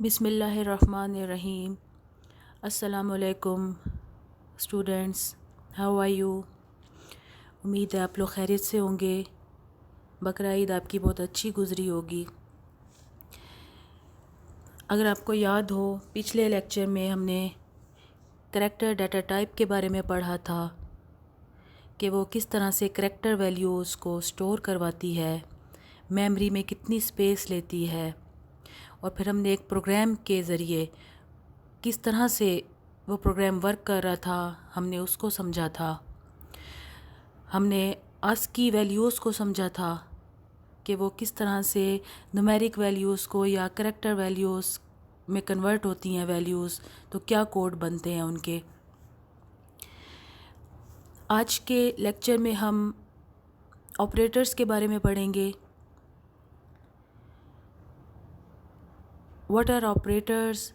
बिस्मिल्लाहिर्रहमानिर्रहीम। अस्सलामुअलैकुम students, how are you. उम्मीद है आप लोग खैरियत से होंगे। बकरा ईद आपकी बहुत अच्छी गुज़री होगी। अगर आपको याद हो, पिछले लेक्चर में हमने करैक्टर डाटा टाइप के बारे में पढ़ा था कि वो किस तरह से करैक्टर वैल्यूज़ को स्टोर करवाती है, मेमोरी में कितनी स्पेस लेती है, और फिर हमने एक प्रोग्राम के ज़रिए किस तरह से वो प्रोग्राम वर्क कर रहा था हमने उसको समझा था। हमने ASCII वैल्यूज़ को समझा था कि वो किस तरह से न्यूमेरिक वैल्यूज़ को या करैक्टर वैल्यूज़ में कन्वर्ट होती हैं वैल्यूज़, तो क्या कोड बनते हैं उनके। आज के लेक्चर में हम ऑपरेटर्स के बारे में पढ़ेंगे। What are operators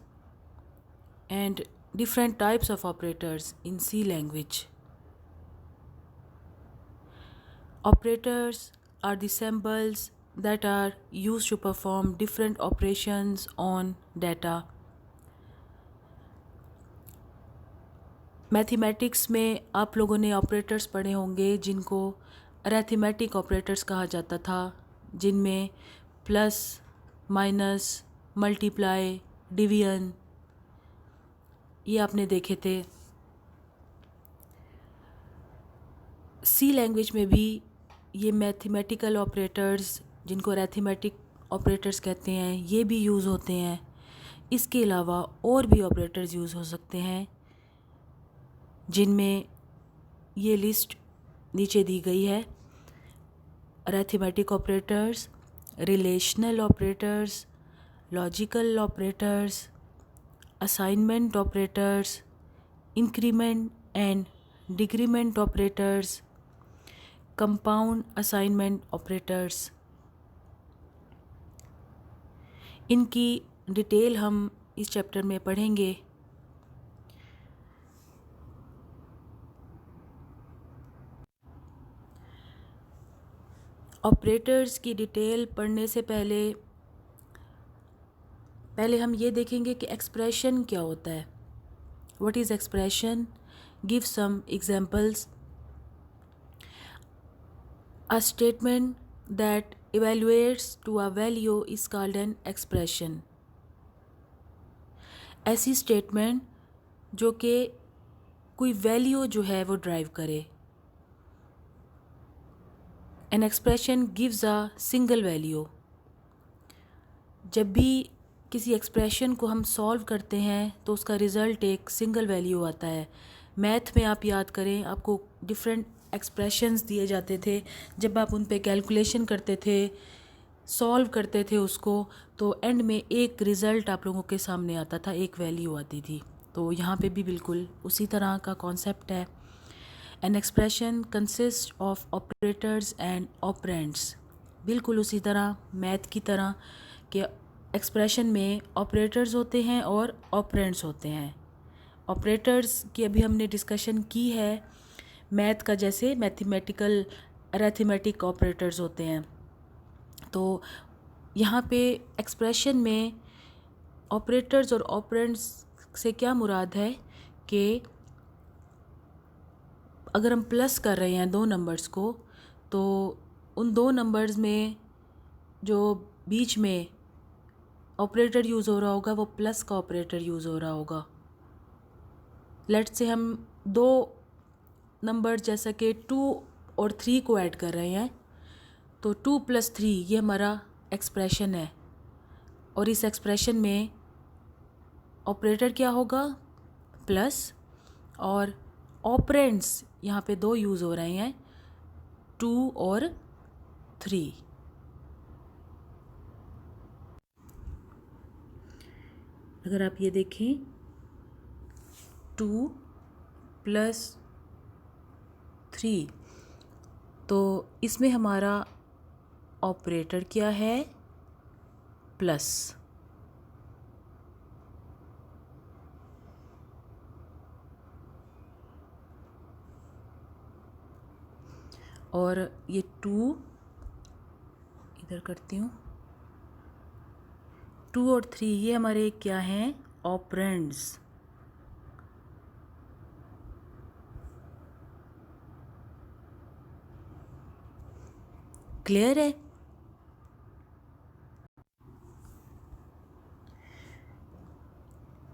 and different types of operators in C language. Operators are the symbols that are used to perform different operations on data. Mathematics में आप लोगों ने ऑपरेटर्स पढ़े होंगे जिनको अरिथमेटिक ऑपरेटर्स कहा जाता था, जिनमें प्लस, माइनस, मल्टीप्लाई, डिवीजन ये आपने देखे थे। सी लैंग्वेज में भी ये मैथमेटिकल ऑपरेटर्स, जिनको अरिथमेटिक ऑपरेटर्स कहते हैं, ये भी यूज़ होते हैं। इसके अलावा और भी ऑपरेटर्स यूज़ हो सकते हैं, जिनमें ये लिस्ट नीचे दी गई है। Arithmetic operators, relational operators, logical operators, assignment operators, increment and decrement operators, compound assignment operators. इनकी डिटेल हम इस चैप्टर में पढ़ेंगे। ऑपरेटर्स की डिटेल पढ़ने से पहले हम ये देखेंगे कि एक्सप्रेशन क्या होता है। What is expression? Give some examples. A statement that evaluates to a value is called an expression. ऐसी स्टेटमेंट जो कि कोई वैल्यू जो है वो ड्राइव करे। An expression gives a single value. जब भी किसी एक्सप्रेशन को हम सॉल्व करते हैं तो उसका रिज़ल्ट एक सिंगल वैल्यू आता है। मैथ में आप याद करें, आपको डिफरेंट एक्सप्रेशंस दिए जाते थे। जब आप उन पे कैलकुलेशन करते थे, सॉल्व करते थे उसको, तो एंड में एक रिज़ल्ट आप लोगों के सामने आता था, एक वैल्यू आती थी। तो यहाँ पे भी बिल्कुल उसी तरह का कॉन्सेप्ट है। An expression consist of operators and operands. बिल्कुल उसी तरह मैथ की तरह कि एक्सप्रेशन में ऑपरेटर्स होते हैं और ऑपरेंड्स होते हैं। ऑपरेटर्स की अभी हमने डिस्कशन की है। मैथ का जैसे मैथमेटिकल अरिथमेटिक ऑपरेटर्स होते हैं, तो यहाँ पे एक्सप्रेशन में ऑपरेटर्स और ऑपरेंड्स से क्या मुराद है कि अगर हम प्लस कर रहे हैं दो नंबर्स को, तो उन दो नंबर्स में जो बीच में ऑपरेटर यूज़ हो रहा होगा वो प्लस का ऑपरेटर यूज़ हो रहा होगा। लेट्स से हम दो नंबर जैसा कि 2 और 3 को ऐड कर रहे हैं, तो 2 + 3 ये हमारा एक्सप्रेशन है, और इस एक्सप्रेशन में ऑपरेटर क्या होगा? प्लस, और ऑपरेंड्स यहाँ पे दो यूज़ हो रहे हैं, 2 और 3। अगर आप ये देखें, 2 + 3, तो इसमें हमारा ऑपरेटर क्या है? प्लस। और ये 2 इधर करती हूँ, 2 और 3 ये हमारे क्या हैं, ऑपरेंड्स। क्लियर है?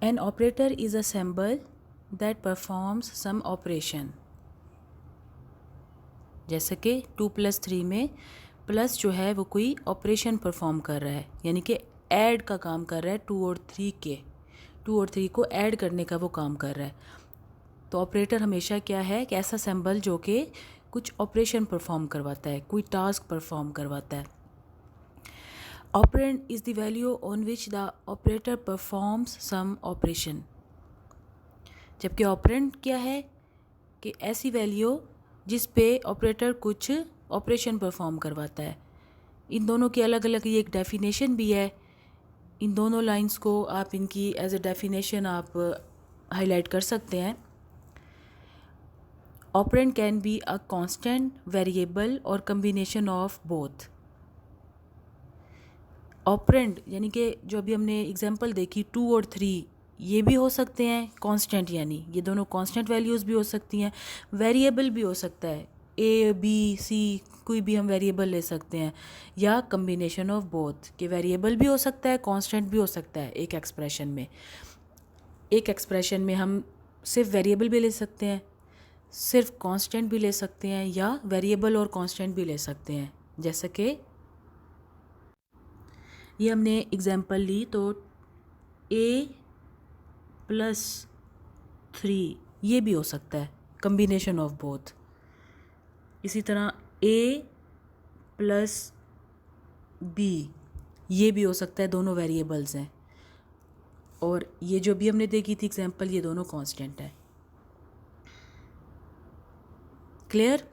An operator is a symbol that performs some operation। जैसे कि 2+3 में प्लस जो है वो कोई ऑपरेशन परफॉर्म कर रहा है, यानी कि ऐड का काम कर रहा है 2 और 3 के, 2 और 3 को ऐड करने का वो काम कर रहा है। तो ऑपरेटर हमेशा क्या है कि ऐसा सिंबल जो कि कुछ ऑपरेशन परफॉर्म करवाता है, कोई टास्क परफॉर्म करवाता है। Operand is the value on which the operator performs some operation. जबकि ऑपरेंड क्या है कि ऐसी वैल्यू जिस पे ऑपरेटर कुछ ऑपरेशन परफॉर्म करवाता है। इन दोनों की अलग अलग ये एक डेफिनेशन भी है। इन दोनों लाइंस को आप इनकी एज ए डेफिनेशन आप हाईलाइट कर सकते हैं। Operand can be a constant, variable और कम्बिनेशन ऑफ बोथ। ऑपरेंड यानी कि जो अभी हमने एग्जांपल देखी 2 और 3, ये भी हो सकते हैं कांस्टेंट, यानी ये दोनों कांस्टेंट वैल्यूज़ भी हो सकती हैं। वेरिएबल भी हो सकता है, ए बी सी कोई भी हम वेरिएबल ले सकते हैं, या कम्बिनेशन ऑफ बोथ कि वेरिएबल भी हो सकता है, कांस्टेंट भी हो सकता है। एक एक्सप्रेशन में हम सिर्फ वेरिएबल भी ले सकते हैं, सिर्फ कांस्टेंट भी ले सकते हैं, या वेरिएबल और कांस्टेंट भी ले सकते हैं। जैसे कि ये हमने एग्जांपल ली तो A+3 ये भी हो सकता है, कम्बिनेशन ऑफ बोथ। इसी तरह A+B ये भी हो सकता है, दोनों वेरिएबल्स हैं। और ये जो भी हमने देखी थी एग्जांपल, ये दोनों कांस्टेंट है। Clear?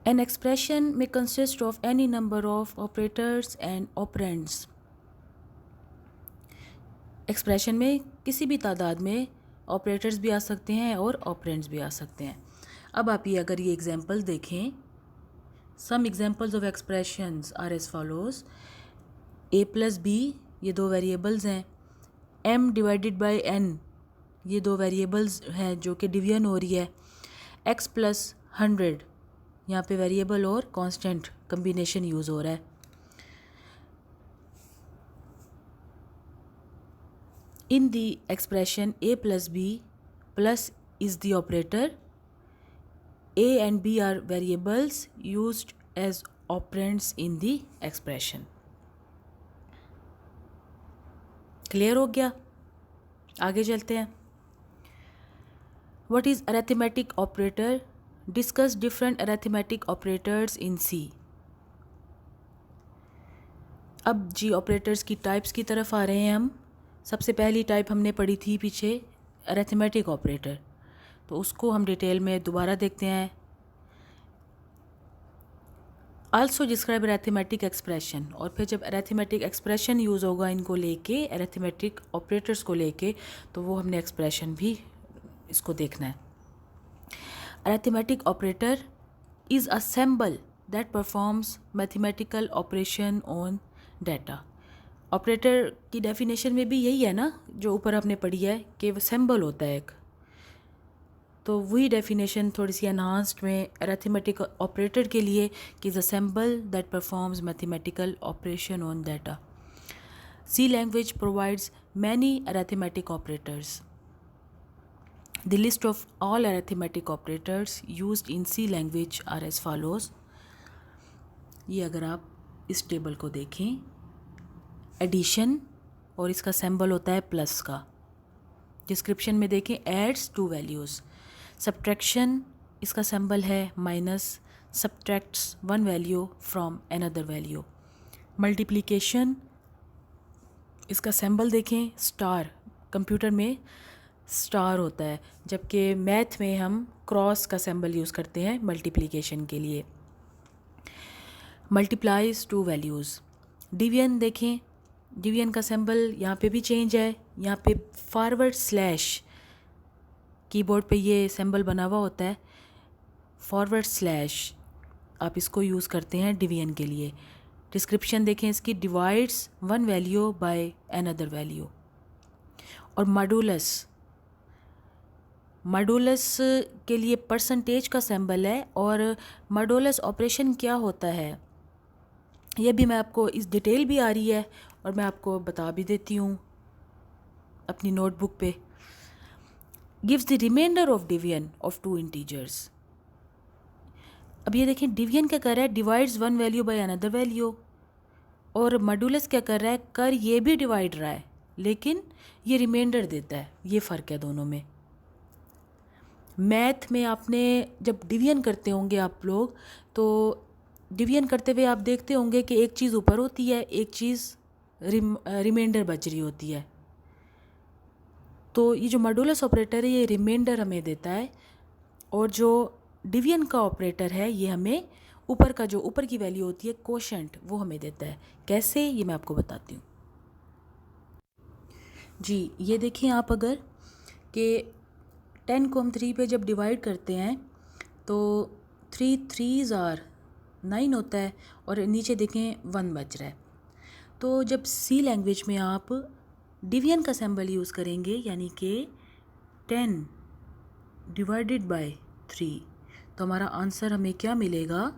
An expression may consist of any number of operators and operands। Expression में किसी भी तादाद में ऑपरेटर्स भी आ सकते हैं और ऑपरेंड्स भी आ सकते हैं। अब आप ये अगर ये एग्जांपल देखें, some examples of expressions are as follows. A+B ये दो वेरिएबल्स हैं, M/n ये दो वेरिएबल्स हैं जो कि डिवीजन हो रही है, X+100 यहाँ पे वेरिएबल और कांस्टेंट कम्बिनेशन यूज़ हो रहा है। In the expression A+B plus is the operator, A and B are variables used as operands in the expression। Clear हो गया? आगे चलते हैं। What is arithmetic operator? Discuss different arithmetic operators in C। अब जी operators की types की तरफ आ रहे हैं हम। सबसे पहली टाइप हमने पढ़ी थी पीछे, अरिथमेटिक ऑपरेटर, तो उसको हम डिटेल में दोबारा देखते हैं। आल्सो डिस्क्राइब अरिथमेटिक एक्सप्रेशन, और फिर जब अरिथमेटिक एक्सप्रेशन यूज़ होगा इनको लेके, अरिथमेटिक ऑपरेटर्स को लेके, तो वो हमने एक्सप्रेशन भी इसको देखना है। Arithmetic operator is a symbol that performs mathematical operation on data. Operator की डेफिनेशन में भी यही है ना जो ऊपर आपने पढ़ी है कि वो सिंबल होता है एक, तो वही डेफिनेशन थोड़ी सी एनहांस्ड में अरिथमेटिक ऑपरेटर के लिए कि is a symbol that performs mathematical operation on data. C language provides many arithmetic operators. The list of all arithmetic operators used in C language are as follows. ये अगर आप इस table को देखें, addition और इसका सिंबल होता है प्लस का। डिस्क्रिप्शन में देखें, एड्स टू वैल्यूज़। सब्ट्रैक्शन इसका सिंबल है minus, subtracts one value from another value. Multiplication इसका सिंबल देखें स्टार, कंप्यूटर में स्टार होता है, जबकि मैथ में हम क्रॉस का सिंबल यूज़ करते हैं मल्टीप्लिकेशन के लिए। Multiplies two values. डिवीजन देखें, डिवीजन का सिंबल यहाँ पे भी चेंज है, यहाँ पे फॉरवर्ड स्लैश, कीबोर्ड पे ये सिंबल बना हुआ होता है फॉरवर्ड स्लैश, आप इसको यूज़ करते हैं डिवीजन के लिए। डिस्क्रिप्शन देखें इसकी, divides one value by another value. और मॉडुलस, मॉडुलस के लिए परसेंटेज का सिंबल है। और मॉडुलस ऑपरेशन क्या होता है ये भी मैं आपको, इस डिटेल भी आ रही है और मैं आपको बता भी देती हूँ अपनी नोटबुक पे। Gives the reminder of division of two integers. अब ये देखें डिवीजन क्या कर रहा है, divides one value by another value. और मॉडुलस क्या कर रहा है, कर ये भी डिवाइड रहा है लेकिन ये रिमाइंडर देता है। ये फ़र्क है दोनों में। मैथ में आपने जब डिवीजन करते होंगे आप लोग, तो डिवीजन करते हुए आप देखते होंगे कि एक चीज़ ऊपर होती है, एक चीज़ रिमाइंडर बच रही होती है। तो ये जो मॉडुलस ऑपरेटर है ये रिमाइंडर हमें देता है, और जो डिवीजन का ऑपरेटर है ये हमें ऊपर का, जो ऊपर की वैल्यू होती है कोशेंट, वो हमें देता है। कैसे, ये मैं आपको बताती हूँ। जी ये देखिए आप, अगर कि 10 को हम 3 पे जब डिवाइड करते हैं तो 3 3s आर 9 होता है, और नीचे देखें 1 बच रहा है। तो जब सी लैंग्वेज में आप डिवीजन का सिंबल यूज़ करेंगे, यानी कि 10 डिवाइडेड बाय 3, तो हमारा आंसर हमें क्या मिलेगा,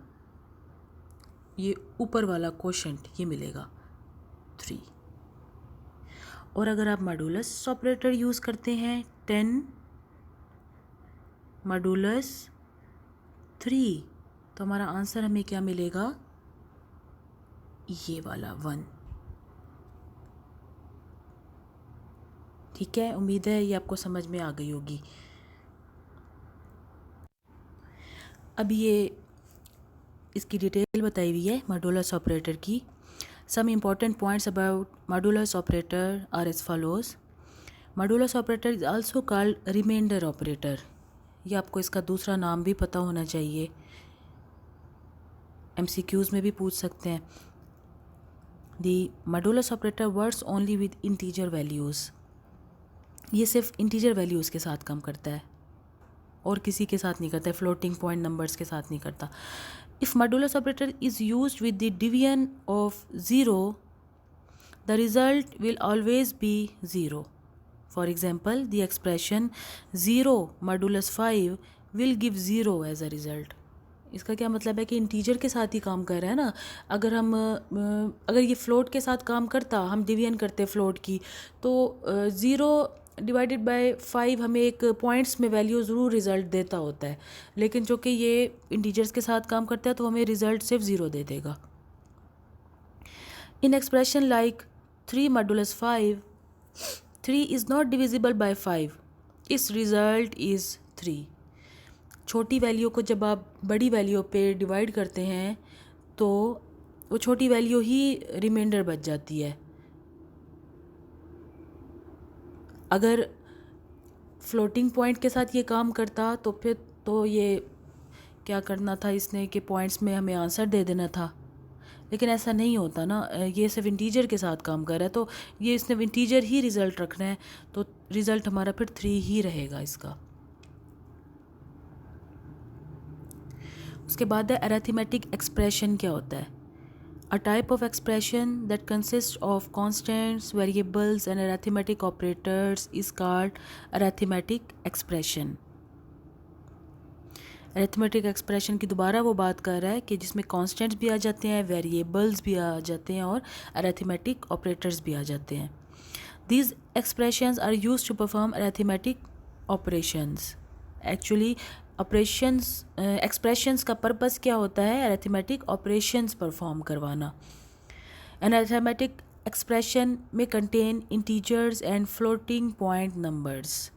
ये ऊपर वाला कोशेंट ये मिलेगा 3। और अगर आप मॉडुलस ऑपरेटर यूज़ करते हैं 10 मॉडुलस 3, तो हमारा आंसर हमें क्या मिलेगा, ये वाला 1। ठीक है, उम्मीद है ये आपको समझ में आ गई होगी। अब ये इसकी डिटेल बताई हुई है मॉडुलस ऑपरेटर की। Some important points about modulus operator are as follows. Modulus operator is also called reminder operator. ये आपको इसका दूसरा नाम भी पता होना चाहिए, MCQs में भी पूछ सकते हैं। The modulus operator works only with integer values. ये सिर्फ इंटीजर वैल्यूज़ के साथ काम करता है और किसी के साथ नहीं करता है, फ्लोटिंग पॉइंट नंबर्स के साथ नहीं करता। If modulus operator is used with the division of 0, the result will always be 0। For example the expression 0 modulus 5 will give 0 as a result. इसका क्या मतलब है कि इंटीजर के साथ ही काम कर रहा है ना। अगर ये फ्लोट के साथ काम करता, हम डिवीजन करते फ्लोट की, तो 0 डिवाइडेड बाय 5 हमें एक पॉइंट्स में वैल्यू ज़रूर रिज़ल्ट देता होता है, लेकिन जो कि ये इंटीजर्स के साथ काम करता है तो हमें रिज़ल्ट सिर्फ 0 दे देगा। In expression like 3 modulus 5, 3 is not divisible by 5, इस रिज़ल्ट इज़ 3। छोटी वैल्यू को जब आप बड़ी वैल्यू पे डिवाइड करते हैं तो वो छोटी वैल्यू ही रिमाइंडर बच जाती है। अगर फ्लोटिंग पॉइंट के साथ ये काम करता तो फिर तो ये क्या करना था इसने कि पॉइंट्स में हमें आंसर दे देना था, लेकिन ऐसा नहीं होता ना। ये सिर्फ इंटीजर के साथ काम कर रहा है, तो ये इसने इंटीजर ही रिज़ल्ट रखना है, तो रिज़ल्ट हमारा फिर 3 ही रहेगा इसका। उसके बाद है अरिथमेटिक एक्सप्रेशन। क्या होता है? A type of expression that consists of constants, variables and arithmetic operators is called arithmetic expression. Arithmetic expression की दोबारा वो बात कर रहा है कि जिसमें कॉन्स्टेंट्स भी आ जाते हैं, वेरिएबल्स भी आ जाते हैं और अरिथमेटिक ऑपरेटर्स भी आ जाते हैं। These expressions are used to perform arithmetic operations. Actually expressions का पर्पस क्या होता है? अरिथमेटिक ऑपरेशंस परफॉर्म करवाना। एन अरिथमेटिक एक्सप्रेशन में contain integers and floating point numbers.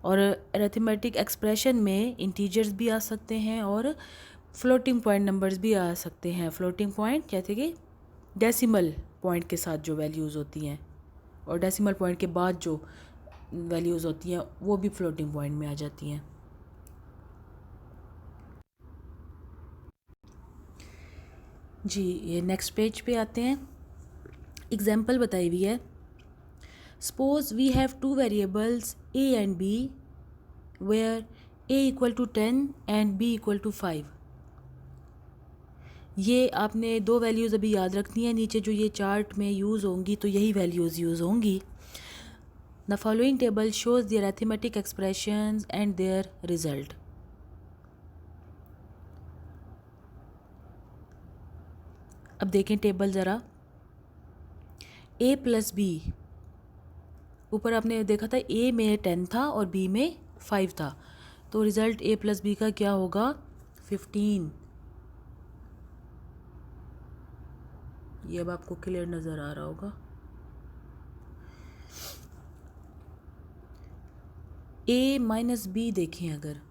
और अरिथमेटिक एक्सप्रेशन में इंटीजर्स भी आ सकते हैं और फ्लोटिंग पॉइंट नंबर्स भी आ सकते हैं। फ्लोटिंग पॉइंट जैसे कि डेसिमल पॉइंट के साथ जो वैल्यूज़ होती हैं और डेसिमल पॉइंट के बाद जो वैल्यूज़ होती हैं वो भी फ्लोटिंग पॉइंट में आ जाती हैं। जी ये नेक्स्ट पेज पे आते हैं। एग्जाम्पल बताई हुई है। Suppose we have 2 variables a and b where a equal to 10 and b equal to 5। ये आपने दो वैल्यूज़ अभी याद रखनी है, नीचे जो ये चार्ट में यूज़ होंगी तो यही वैल्यूज़ यूज़ होंगी। The following table shows their arithmetic expressions and their result. अब देखें टेबल ज़रा। a प्लस बी, ऊपर आपने देखा था a में 10 था और b में 5 था, तो रिज़ल्ट a प्लस बी का क्या होगा? 15। ये अब आपको क्लियर नज़र आ रहा होगा। a माइनस बी देखें अगर,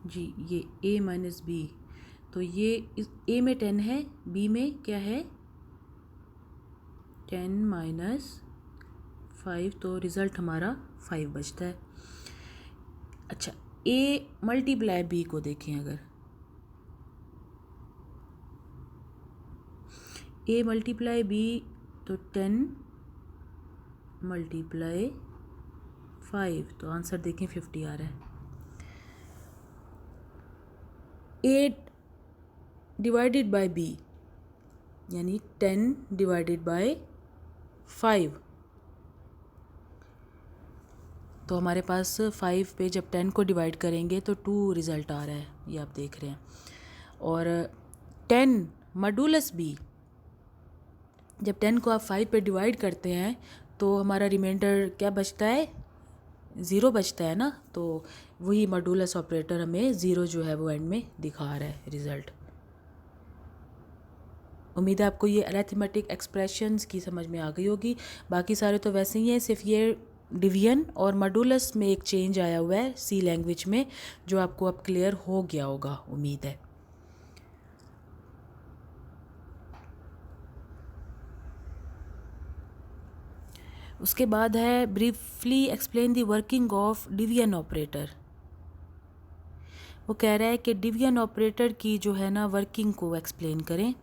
जी ये a माइनस बी, तो ये इस a में 10 है, b में क्या है? 10 माइनस 5, तो रिज़ल्ट हमारा 5 बचता है। अच्छा, a मल्टीप्लाई b को देखें अगर, a मल्टीप्लाई b, तो 10 मल्टीप्लाई 5, तो आंसर देखें 50 आ रहा है। 8 डिवाइडेड बाय b यानी 10 डिवाइडेड बाय 5, तो हमारे पास 5 पे जब 10 को डिवाइड करेंगे तो 2 रिज़ल्ट आ रहा है, ये आप देख रहे हैं। और 10 मॉडुलस b, जब 10 को आप 5 पे डिवाइड करते हैं तो हमारा रिमाइंडर क्या बचता है? 0 बचता है ना, तो वही मॉडुलस ऑपरेटर हमें 0 जो है वो एंड में दिखा रहा है रिज़ल्ट। उम्मीद है आपको ये अरिथमेटिक एक्सप्रेशंस की समझ में आ गई होगी। बाकी सारे तो वैसे ही हैं, सिर्फ ये डिवीजन और मॉडुलस में एक चेंज आया हुआ है सी लैंग्वेज में, जो आपको अब क्लियर हो गया होगा, उम्मीद है। उसके बाद है briefly explain the working of division operator. वो कह रहा है कि डिवीजन ऑपरेटर की जो है ना वर्किंग को एक्सप्लेन करें।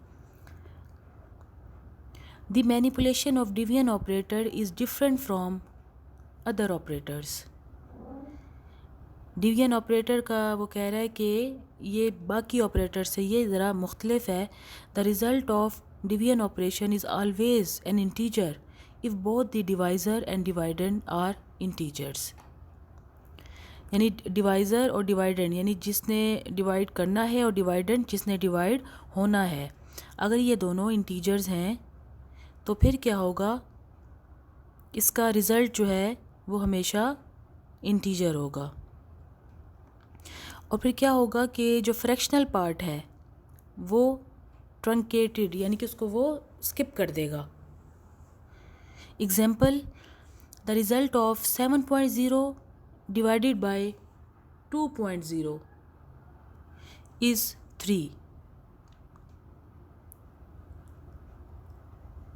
The manipulation of division operator is different from other operators. Division operator का वो कह रहा है कि ये बाकी ऑपरेटर से ये ज़रा मुख्तलिफ है। The result of division operation is always an integer if both the divisor and dividend are integers. यानी डिवाइज़र और डिवाइडेंड, यानी जिसने डिवाइड करना है और डिवाइडेंड जिसने डिवाइड होना है, अगर ये दोनों इंटीजर्स हैं तो फिर क्या होगा? इसका रिज़ल्ट जो है वो हमेशा इंटीजर होगा। और फिर क्या होगा कि जो फ्रैक्शनल पार्ट है वो ट्रंकेटेड, यानी कि उसको वो स्किप कर देगा। Example, the result of 7.0 divided by 2.0 is 3।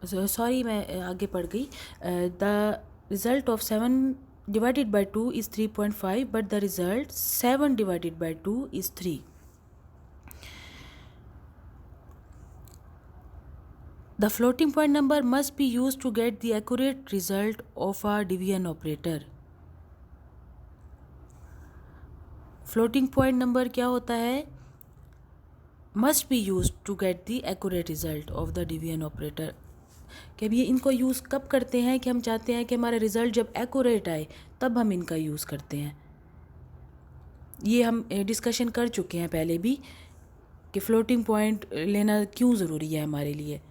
Sorry मैं आगे पढ़ गई। The result of 7 divided by 2 is 3.5, but the result 7 divided by 2 is 3. The floating point number must be used to get the accurate result of a division operator. Floating point number क्या होता है? Must be used to get the accurate result of the division operator. कि अब ये इनको use कब करते हैं कि हम चाहते हैं कि हमारा रिज़ल्ट जब एक्यूरेट आए तब हम इनका यूज़ करते हैं। ये हम डिस्कशन कर चुके हैं पहले भी कि फ्लोटिंग पॉइंट लेना क्यों ज़रूरी है हमारे लिए।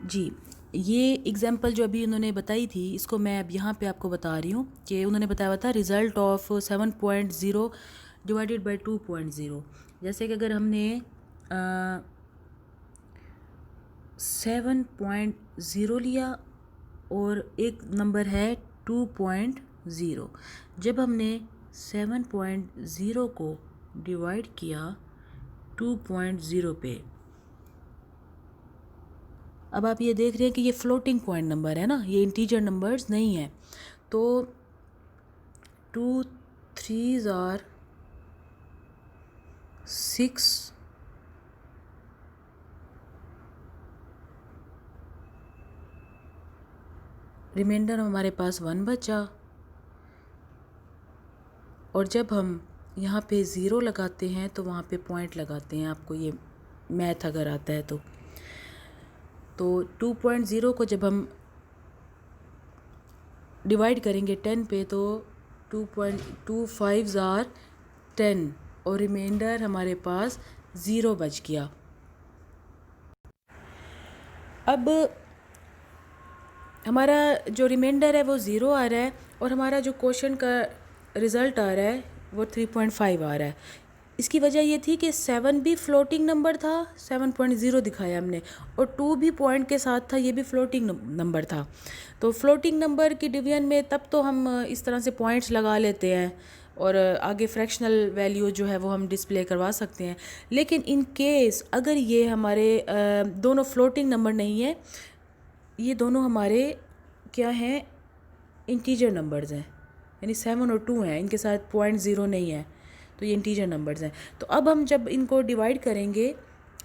जी, ये एग्ज़ाम्पल जो अभी उन्होंने बताई थी इसको मैं अब यहाँ पे आपको बता रही हूँ कि उन्होंने बताया हुआ था रिज़ल्ट ऑफ 7.0 डिवाइडेड बाय 2.0। जैसे कि अगर हमने 7.0 लिया और एक नंबर है 2.0, जब हमने 7.0 को डिवाइड किया 2.0 पे, अब आप ये देख रहे हैं कि ये फ्लोटिंग पॉइंट नंबर है ना, ये इंटीजर नंबर्स नहीं है। तो 2 3s are 6 रिमाइंडर हमारे पास 1 बचा। और जब हम यहाँ पे ज़ीरो लगाते हैं तो वहाँ पे पॉइंट लगाते हैं, आपको ये मैथ अगर आता है तो 2.0 को जब हम डिवाइड करेंगे 10 पे तो 2.25 आर 10 और रिमाइंडर हमारे पास 0 बच गया। अब हमारा जो रिमाइंडर है वो 0 आ रहा है और हमारा जो क्वेश्चन का रिज़ल्ट आ रहा है वो 3.5 आ रहा है। इसकी वजह ये थी कि 7 भी फ्लोटिंग नंबर था, 7.0 दिखाया हमने, और 2 भी पॉइंट के साथ था, ये भी फ्लोटिंग नंबर था। तो फ्लोटिंग नंबर की डिवीजन में तब तो हम इस तरह से पॉइंट्स लगा लेते हैं और आगे फ्रैक्शनल वैल्यू जो है वो हम डिस्प्ले करवा सकते हैं। लेकिन इन केस अगर ये हमारे दोनों फ्लोटिंग नंबर नहीं है, ये दोनों हमारे क्या हैं, इंटीजर नंबर्स हैं, यानी 7 और 2 हैं, इनके साथ 0.0 नहीं है, तो ये इंटीजर नंबर्स हैं। तो अब हम जब इनको डिवाइड करेंगे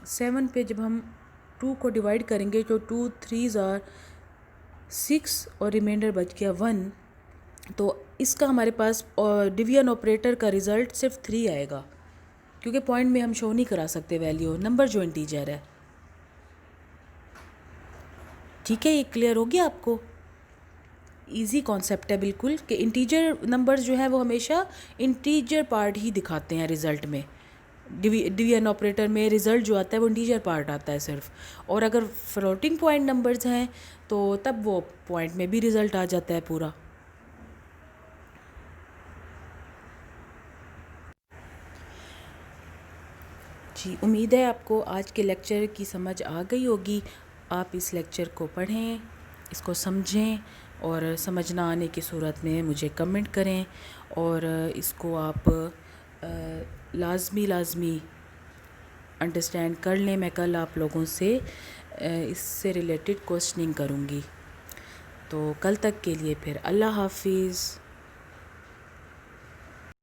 7 पे, जब हम 2 को डिवाइड करेंगे तो 2 3 आर 6 और रिमाइंडर बच गया 1, तो इसका हमारे पास डिवीजन ऑपरेटर का रिज़ल्ट सिर्फ 3 आएगा, क्योंकि पॉइंट में हम शो नहीं करा सकते वैल्यू, नंबर जो इंटीजर है। ठीक है, ये क्लियर हो गया आपको? इजी कॉन्सेप्ट है बिल्कुल, कि इंटीजर नंबर्स जो है वो हमेशा इंटीजर पार्ट ही दिखाते हैं रिज़ल्ट में। डिवीजन ऑपरेटर में रिज़ल्ट जो आता है वो इंटीजर पार्ट आता है सिर्फ, और अगर फ्लोटिंग पॉइंट नंबर्स हैं तो तब वो पॉइंट में भी रिज़ल्ट आ जाता है पूरा। जी, उम्मीद है आपको आज के लेक्चर की समझ आ गई होगी। आप इस लेक्चर को पढ़ें, इसको समझें, और समझ ना आने की सूरत में मुझे कमेंट करें, और इसको आप लाजमी अंडरस्टैंड कर लें। मैं कल आप लोगों से इससे रिलेटेड क्वेश्चनिंग करूँगी। तो कल तक के लिए फिर अल्लाह हाफिज़।